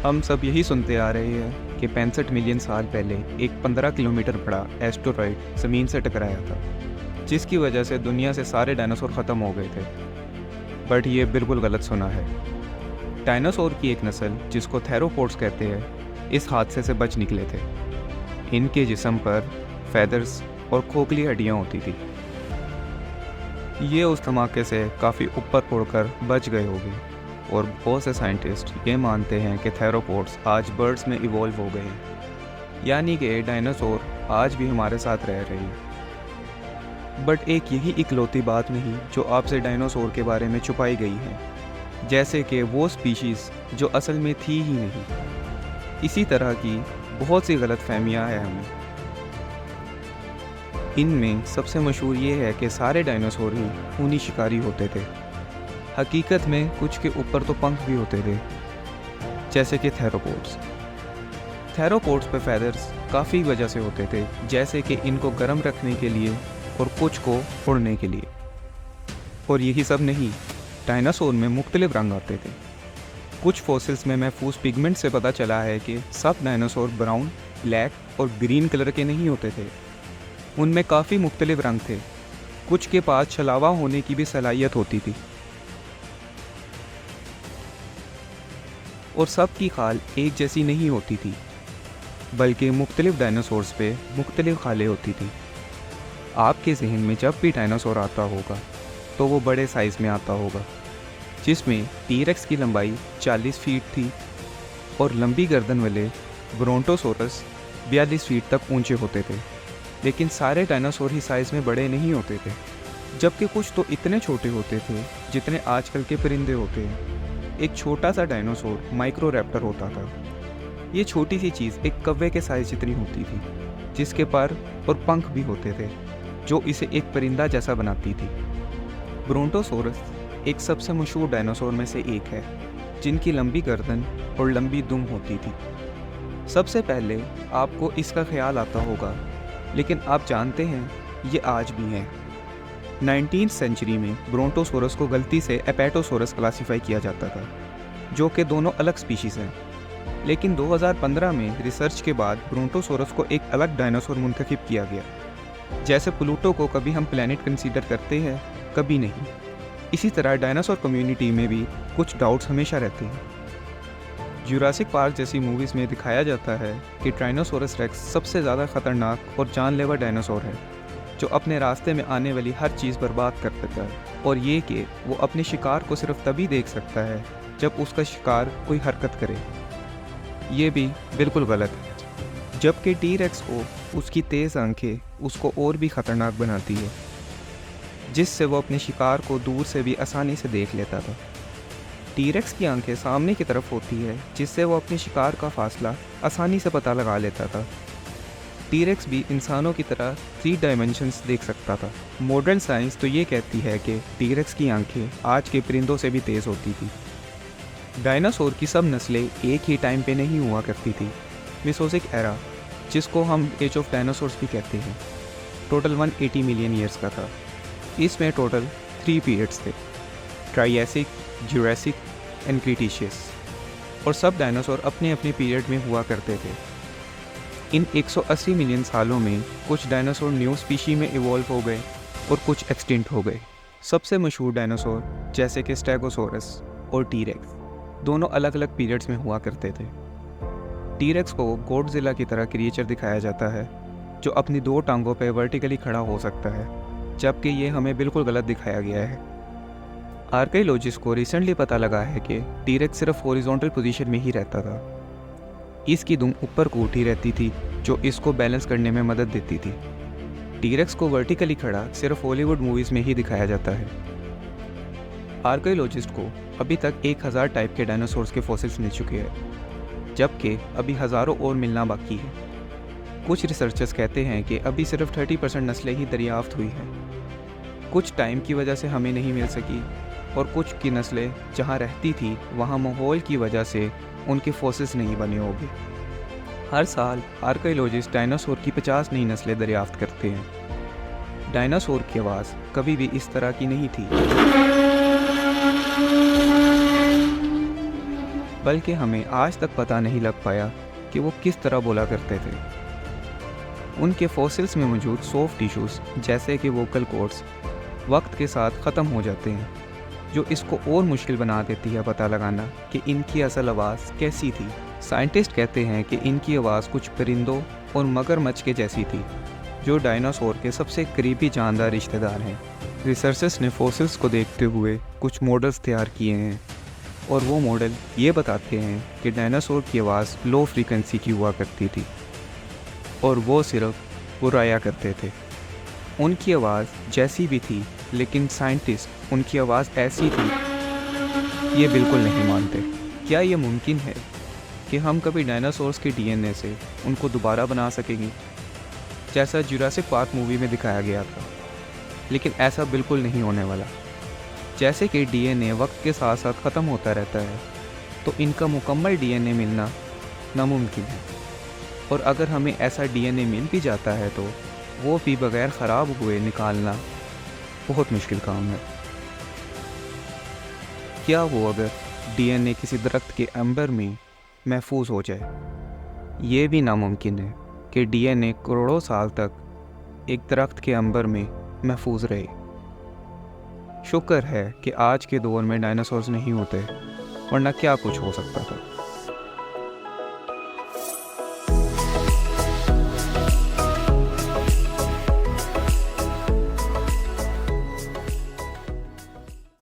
हम सब यही सुनते आ रहे हैं कि 65 मिलियन साल पहले एक 15 किलोमीटर बड़ा एस्टेरॉइड ज़मीन से टकराया था, जिसकी वजह से दुनिया से सारे डायनासोर ख़त्म हो गए थे। बट ये बिल्कुल गलत सुना है। डायनासोर की एक नस्ल, जिसको थेरोपोड्स कहते हैं, इस हादसे से बच निकले थे। इनके जिस्म पर फैदर्स और खोखली हड्डियाँ होती थी। ये उस धमाके से काफ़ी ऊपर उड़कर बच गए होंगे, और बहुत से साइंटिस्ट ये मानते हैं कि थेरोपोड्स आज बर्ड्स में इवॉल्व हो गए हैं, यानी कि डायनासोर आज भी हमारे साथ रह रहे हैं। बट एक यही इकलौती बात नहीं जो आपसे डायनासोर के बारे में छुपाई गई है, जैसे कि वो स्पीशीज़ जो असल में थी ही नहीं। इसी तरह की बहुत सी गलतफहमियां हैं हमें। इनमें सबसे मशहूर ये है कि सारे डायनासोर ही खूनी शिकारी होते थे। हकीकत में कुछ के ऊपर तो पंख भी होते थे, जैसे कि थेरोपोड्स। थेरोपोड्स पे फैदर्स काफ़ी वजह से होते थे, जैसे कि इनको गर्म रखने के लिए और कुछ को उड़ने के लिए। और यही सब नहीं, डायनासोर में मुख्तलिफ रंग आते थे। कुछ फॉसिल्स में महफूज पिगमेंट से पता चला है कि सब डायनासोर ब्राउन, ब्लैक और ग्रीन कलर के नहीं होते थे। उनमें काफ़ी मुख्तलिफ रंग थे। कुछ के पास छलावा होने की भी सलाहियत होती थी, और सब की खाल एक जैसी नहीं होती थी, बल्कि मुख्तलिफ डायनासोर्स पे मुख्तलिफ खालें होती थी। आपके जहन में जब भी डायनासोर आता होगा तो वो बड़े साइज़ में आता होगा, जिसमें टीरेक्स की लंबाई 40 फीट थी और लंबी गर्दन वाले ब्रोंटोसोरस 42 फीट तक ऊंचे होते थे। लेकिन सारे डायनासोर ही साइज़ में बड़े नहीं होते थे, जबकि कुछ तो इतने छोटे होते थे जितने आजकल के परिंदे होते हैं। एक छोटा सा डायनासोर माइक्रोरैप्टर होता था। ये छोटी सी चीज़ एक कौवे के साइज़ जितनी होती थी, जिसके पर और पंख भी होते थे, जो इसे एक परिंदा जैसा बनाती थी। ब्रोंटोसोरस एक सबसे मशहूर डायनासोर में से एक है, जिनकी लंबी गर्दन और लंबी दुम होती थी। सबसे पहले आपको इसका ख्याल आता होगा, लेकिन आप जानते हैं ये आज भी हैं। 19वीं सेंचुरी में ब्रोंटोसोरस को गलती से एपेटोसोरस क्लासिफाई किया जाता था, जो कि दोनों अलग स्पीशीज़ हैं। लेकिन 2015 में रिसर्च के बाद ब्रोंटोसोरस को एक अलग डायनासोर मुंतखब किया गया। जैसे प्लूटो को कभी हम प्लैनेट कंसीडर करते हैं, कभी नहीं। इसी तरह डायनासोर कम्युनिटी में भी कुछ डाउट्स हमेशा रहते हैं। जुरासिक पार्क जैसी मूवीज़ में दिखाया जाता है कि ट्राइनोसोरस रेक्स सबसे ज़्यादा ख़तरनाक और जानलेवा डायनासोर है, जो अपने रास्ते में आने वाली हर चीज़ बर्बाद कर देता है, और ये कि वो अपने शिकार को सिर्फ तभी देख सकता है जब उसका शिकार कोई हरकत करे। ये भी बिल्कुल गलत है, जबकि टी-रेक्स को उसकी तेज़ आंखें उसको और भी ख़तरनाक बनाती है, जिससे वो अपने शिकार को दूर से भी आसानी से देख लेता था। टी-रेक्स की आंखें सामने की तरफ होती है, जिससे वो अपने शिकार का फासला आसानी से पता लगा लेता था। टी-रेक्स भी इंसानों की तरह 3 डायमेंशंस देख सकता था। मॉडर्न साइंस तो ये कहती है कि टी-रेक्स की आंखें आज के परिंदों से भी तेज़ होती थी। डायनासोर की सब नस्लें एक ही टाइम पे नहीं हुआ करती थी। मेसोज़ोइक एरा, जिसको हम एज ऑफ डायनासोर्स भी कहते हैं, टोटल 180 मिलियन ईयर्स का था। इसमें टोटल 3 पीरियड्स थे: ट्राइएसिक, जुरासिक एंड क्रीटेशियस। और सब डायनासोर अपने अपने पीरियड में हुआ करते थे। इन 180 मिलियन सालों में कुछ डायनासोर न्यू स्पीशी में इवॉल्व हो गए और कुछ एक्सटिंक्ट हो गए। सबसे मशहूर डायनासोर जैसे कि स्टेगोसोरस और टी-रेक्स दोनों अलग अलग पीरियड्स में हुआ करते थे। टी-रेक्स को गॉडजिला की तरह क्रिएचर दिखाया जाता है, जो अपनी 2 टांगों पर वर्टिकली खड़ा हो सकता है, जबकि ये हमें बिल्कुल गलत दिखाया गया है। आर्कियोलॉजिस्ट को रिसेंटली पता लगा है कि टी-रेक्स सिर्फ हॉरिजॉन्टल पोजीशन में ही रहता था। इसकी दुम ऊपर को उठी रहती थी, जो इसको बैलेंस करने में मदद देती थी। टी-रेक्स को वर्टिकली खड़ा सिर्फ हॉलीवुड मूवीज़ में ही दिखाया जाता है। आर्कियोलॉजिस्ट को अभी तक 1000 टाइप के डायनासोर्स के फॉसिल्स मिल चुके हैं, जबकि अभी हज़ारों और मिलना बाकी है। कुछ रिसर्चर्स कहते हैं कि अभी सिर्फ 30% नस्लें ही दरियाफ्त हुई हैं। कुछ टाइम की वजह से हमें नहीं मिल सकी, और कुछ की नस्लें जहाँ रहती थी वहाँ माहौल की वजह से उनके फॉसिल्स नहीं बने होंगे। हर साल आर्कियोलॉजिस्ट डायनासोर की 50 नई नस्लें दरियाफ्त करते हैं। डायनासोर की आवाज़ कभी भी इस तरह की नहीं थी। बल्कि हमें आज तक पता नहीं लग पाया कि वो किस तरह बोला करते थे। उनके फॉसिल्स में मौजूद सॉफ्ट टिश्यूज़ जैसे कि वोकल कॉर्ड्स वक्त के साथ ख़त्म हो जाते हैं, जो इसको और मुश्किल बना देती है पता लगाना कि इनकी असल आवाज़ कैसी थी। साइंटिस्ट कहते हैं कि इनकी आवाज़ कुछ परिंदों और मगरमच्छ के जैसी थी, जो डायनासोर के सबसे करीबी जानदार रिश्तेदार हैं। रिसर्चर्स ने फॉसिल्स को देखते हुए कुछ मॉडल्स तैयार किए हैं, और वो मॉडल ये बताते हैं कि डायनासोर की आवाज़ लो फ्रीक्वेंसी की हुआ करती थी और वो सिर्फ बुराया करते थे। उनकी आवाज़ जैसी भी थी, लेकिन साइंटिस्ट उनकी आवाज़ ऐसी थी ये बिल्कुल नहीं मानते। क्या ये मुमकिन है कि हम कभी डायनासोर्स के डीएनए से उनको दोबारा बना सकेंगे, जैसा जुरासिक पार्क मूवी में दिखाया गया था? लेकिन ऐसा बिल्कुल नहीं होने वाला। जैसे कि डीएनए वक्त के साथ साथ ख़त्म होता रहता है, तो इनका मुकम्मल डीएनए मिलना नामुमकिन है, और अगर हमें ऐसा डीएनए मिल भी जाता है तो वो भी बग़ैर ख़राब हुए निकालना बहुत मुश्किल काम है। क्या हो अगर डीएनए किसी दरख्त के अंबर में महफूज हो जाए? ये भी नामुमकिन है कि डीएनए करोड़ों साल तक एक दरख्त के अंबर में महफूज रहे। शुक्र है कि आज के दौर में डायनासोर्स नहीं होते, वरना क्या कुछ हो सकता था।